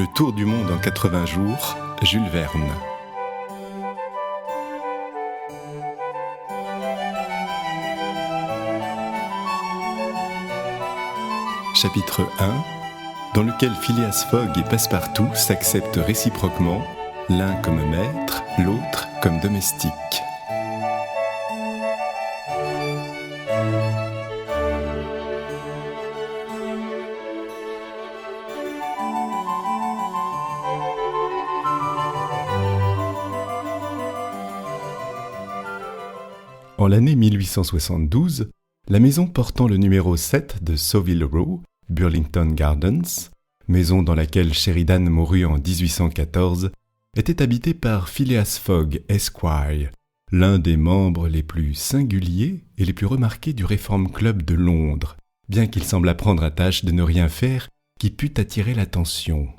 Le tour du monde en 80 jours, Jules Verne. Chapitre 1, dans lequel Phileas Fogg et Passepartout s'acceptent réciproquement, l'un comme maître, l'autre comme domestique. En l'année 1872, la maison portant le numéro 7 de Savile Row, Burlington Gardens, maison dans laquelle Sheridan mourut en 1814, était habitée par Phileas Fogg, Esquire, l'un des membres les plus singuliers et les plus remarqués du Reform Club de Londres, bien qu'il semblât prendre à tâche de ne rien faire qui pût attirer l'attention.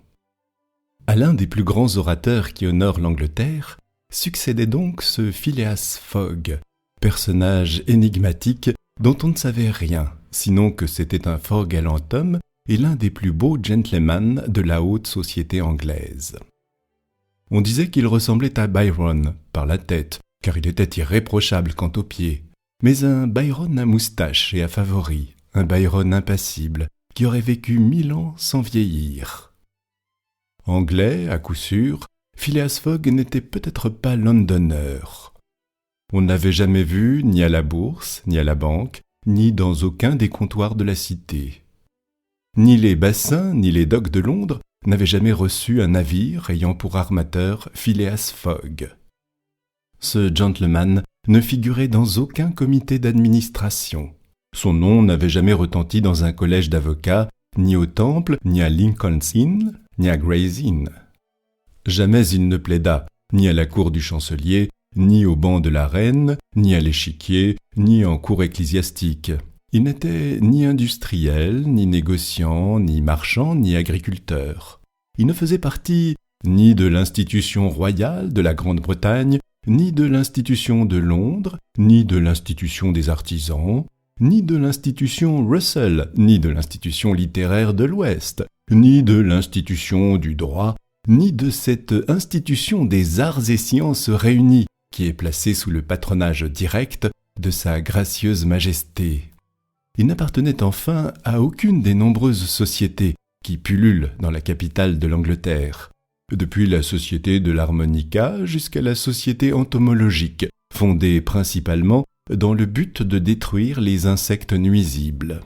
À l'un des plus grands orateurs qui honorent l'Angleterre, succédait donc ce Phileas Fogg, personnage énigmatique dont on ne savait rien, sinon que c'était un fort galant homme et l'un des plus beaux gentlemen de la haute société anglaise. On disait qu'il ressemblait à Byron par la tête, car il était irréprochable quant aux pieds, mais un Byron à moustache et à favoris, un Byron impassible, qui aurait vécu 1000 ans sans vieillir. Anglais, à coup sûr, Phileas Fogg n'était peut-être pas londonneur. On ne l'avait jamais vu ni à la bourse, ni à la banque, ni dans aucun des comptoirs de la cité. Ni les bassins, ni les docks de Londres n'avaient jamais reçu un navire ayant pour armateur Phileas Fogg. Ce gentleman ne figurait dans aucun comité d'administration. Son nom n'avait jamais retenti dans un collège d'avocats, ni au Temple, ni à Lincoln's Inn, ni à Gray's Inn. Jamais il ne plaida, ni à la cour du chancelier, ni au banc de la reine, ni à l'échiquier, ni en cour ecclésiastique. Il n'était ni industriel, ni négociant, ni marchand, ni agriculteur. Il ne faisait partie ni de l'institution royale de la Grande-Bretagne, ni de l'institution de Londres, ni de l'institution des artisans, ni de l'institution Russell, ni de l'institution littéraire de l'Ouest, ni de l'institution du droit, ni de cette institution des arts et sciences réunis, qui est placé sous le patronage direct de sa gracieuse majesté. Il n'appartenait enfin à aucune des nombreuses sociétés qui pullulent dans la capitale de l'Angleterre, depuis la société de l'harmonica jusqu'à la société entomologique, fondée principalement dans le but de détruire les insectes nuisibles.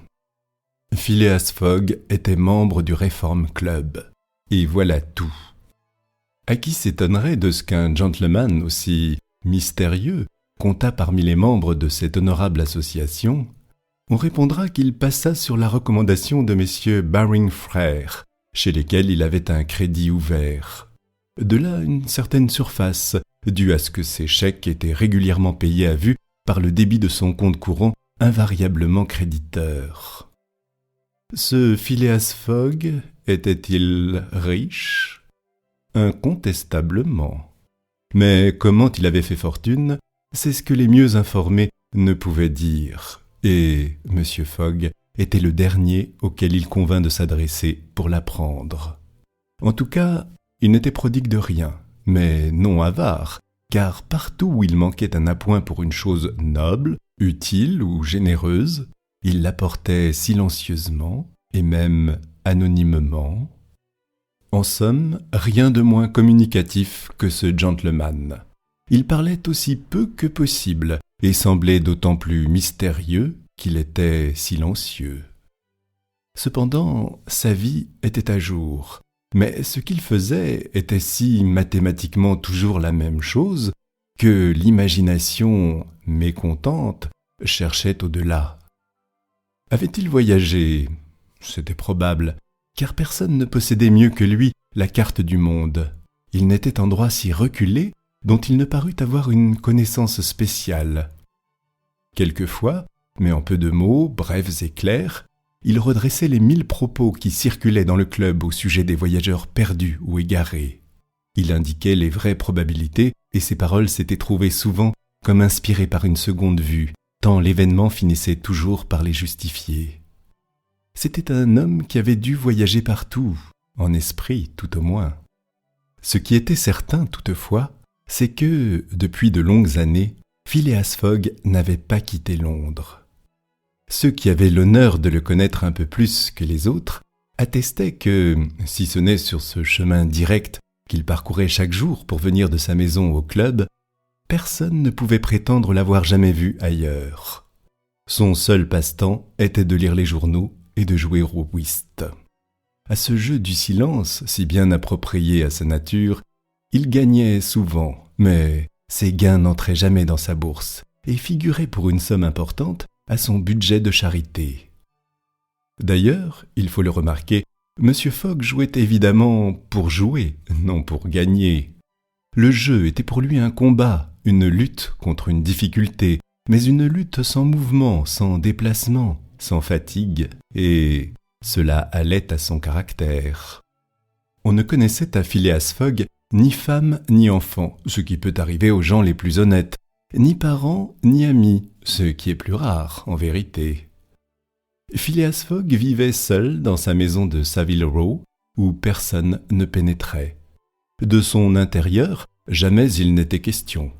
Phileas Fogg était membre du Reform Club, et voilà tout. À qui s'étonnerait de ce qu'un gentleman aussi mystérieux compta parmi les membres de cette honorable association? On répondra qu'il passa sur la recommandation de messieurs Baring frères, chez lesquels il avait un crédit ouvert. De là une certaine surface, due à ce que ses chèques étaient régulièrement payés à vue par le débit de son compte courant invariablement créditeur. Ce Phileas Fogg était-il riche? Incontestablement. Mais comment il avait fait fortune, c'est ce que les mieux informés ne pouvaient dire, et M. Fogg était le dernier auquel il convint de s'adresser pour l'apprendre. En tout cas, il n'était prodigue de rien, mais non avare, car partout où il manquait un appoint pour une chose noble, utile ou généreuse, il l'apportait silencieusement et même anonymement. En somme, rien de moins communicatif que ce gentleman. Il parlait aussi peu que possible et semblait d'autant plus mystérieux qu'il était silencieux. Cependant, sa vie était à jour, mais ce qu'il faisait était si mathématiquement toujours la même chose que l'imagination mécontente cherchait au-delà. Avait-il voyagé? C'était probable, car personne ne possédait mieux que lui la carte du monde. Il n'était endroit si reculé dont il ne parut avoir une connaissance spéciale. Quelquefois, mais en peu de mots, brefs et clairs, il redressait les 1000 propos qui circulaient dans le club au sujet des voyageurs perdus ou égarés. Il indiquait les vraies probabilités et ses paroles s'étaient trouvées souvent comme inspirées par une seconde vue, tant l'événement finissait toujours par les justifier. C'était un homme qui avait dû voyager partout, en esprit tout au moins. Ce qui était certain toutefois, c'est que, depuis de longues années, Phileas Fogg n'avait pas quitté Londres. Ceux qui avaient l'honneur de le connaître un peu plus que les autres attestaient que, si ce n'est sur ce chemin direct qu'il parcourait chaque jour pour venir de sa maison au club, personne ne pouvait prétendre l'avoir jamais vu ailleurs. Son seul passe-temps était de lire les journaux et de jouer au whist. À ce jeu du silence, si bien approprié à sa nature, il gagnait souvent, mais ses gains n'entraient jamais dans sa bourse et figuraient pour une somme importante à son budget de charité. D'ailleurs, il faut le remarquer, M. Fogg jouait évidemment pour jouer, non pour gagner. Le jeu était pour lui un combat, une lutte contre une difficulté, mais une lutte sans mouvement, sans déplacement, sans fatigue, et cela allait à son caractère. On ne connaissait à Phileas Fogg ni femme ni enfant, ce qui peut arriver aux gens les plus honnêtes, ni parents ni amis, ce qui est plus rare en vérité. Phileas Fogg vivait seul dans sa maison de Savile Row, où personne ne pénétrait. De son intérieur, jamais il n'était question.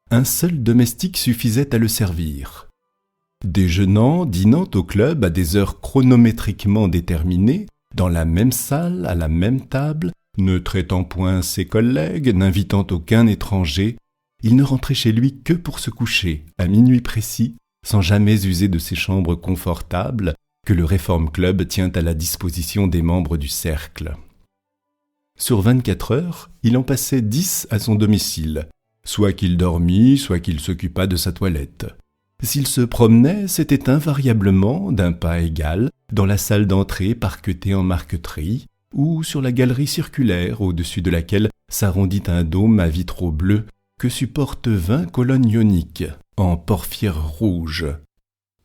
Un seul domestique suffisait à le servir. Déjeunant, dînant au club à des heures chronométriquement déterminées, dans la même salle, à la même table, ne traitant point ses collègues, n'invitant aucun étranger, il ne rentrait chez lui que pour se coucher, à minuit précis, sans jamais user de ces chambres confortables que le Reform Club tient à la disposition des membres du cercle. Sur 24 heures, il en passait 10 à son domicile, soit qu'il dormît, soit qu'il s'occupât de sa toilette. S'il se promenait, c'était invariablement, d'un pas égal, dans la salle d'entrée parquetée en marqueterie, ou sur la galerie circulaire au-dessus de laquelle s'arrondit un dôme à vitraux bleus que supportent 20 colonnes ioniques, en porphyre rouge.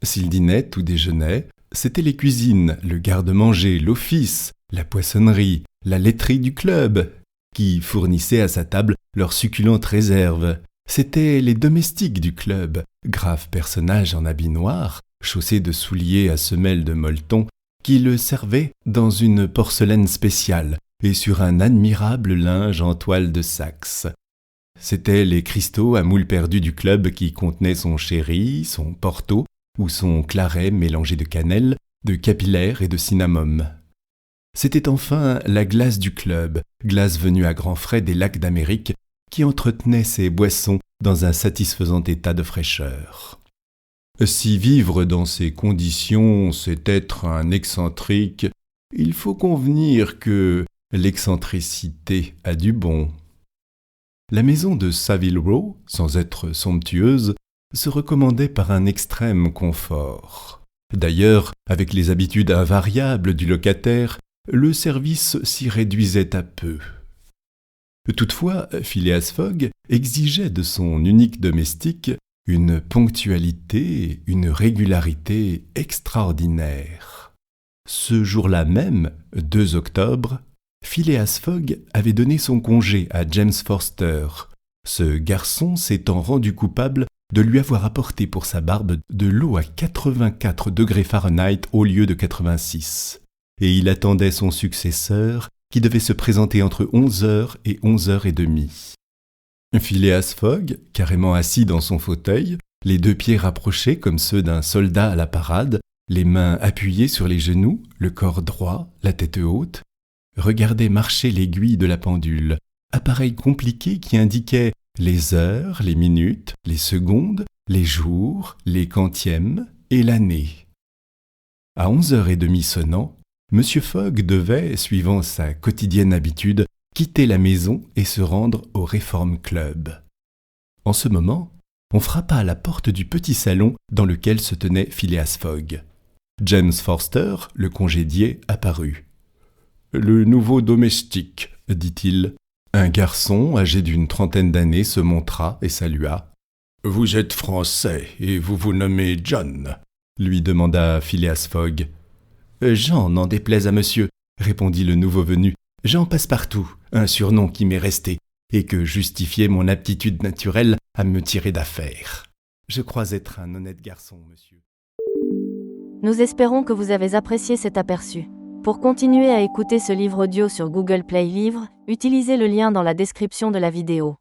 S'il dînait ou déjeunait, c'étaient les cuisines, le garde-manger, l'office, la poissonnerie, la laiterie du club, qui fournissaient à sa table leurs succulentes réserves. C'étaient les domestiques du club, graves personnages en habit noir, chaussés de souliers à semelles de molleton, qui le servaient dans une porcelaine spéciale et sur un admirable linge en toile de Saxe. C'étaient les cristaux à moules perdus du club qui contenaient son sherry, son porto ou son claret mélangé de cannelle, de capillaire et de cinnamome. C'était enfin la glace du club, glace venue à grands frais des lacs d'Amérique, qui entretenait ses boissons dans un satisfaisant état de fraîcheur. Si vivre dans ces conditions, c'est être un excentrique, il faut convenir que l'excentricité a du bon. La maison de Savile Row, sans être somptueuse, se recommandait par un extrême confort. D'ailleurs, avec les habitudes invariables du locataire, le service s'y réduisait à peu. Toutefois, Phileas Fogg exigeait de son unique domestique une ponctualité, une régularité extraordinaires. Ce jour-là même, 2 octobre, Phileas Fogg avait donné son congé à James Forster, ce garçon s'étant rendu coupable de lui avoir apporté pour sa barbe de l'eau à 84 degrés Fahrenheit au lieu de 86. Et il attendait son successeur qui devait se présenter entre 11h et 11h30. Phileas Fogg, carrément assis dans son fauteuil, les 2 pieds rapprochés comme ceux d'un soldat à la parade, les mains appuyées sur les genoux, le corps droit, la tête haute, regardait marcher l'aiguille de la pendule, appareil compliqué qui indiquait les heures, les minutes, les secondes, les jours, les quantièmes et l'année. À 11h30 sonnant, M. Fogg devait, suivant sa quotidienne habitude, quitter la maison et se rendre au Reform Club. En ce moment, on frappa à la porte du petit salon dans lequel se tenait Phileas Fogg. James Forster, le congédié, apparut. « Le nouveau domestique, » dit-il. Un garçon âgé d'une trentaine d'années se montra et salua. « Vous êtes français et vous vous nommez John ?» lui demanda Phileas Fogg. « Jean, n'en déplaise à monsieur, » répondit le nouveau venu. « Jean Passepartout, un surnom qui m'est resté et que justifiait mon aptitude naturelle à me tirer d'affaire. Je crois être un honnête garçon, monsieur. » Nous espérons que vous avez apprécié cet aperçu. Pour continuer à écouter ce livre audio sur Google Play Livres, utilisez le lien dans la description de la vidéo.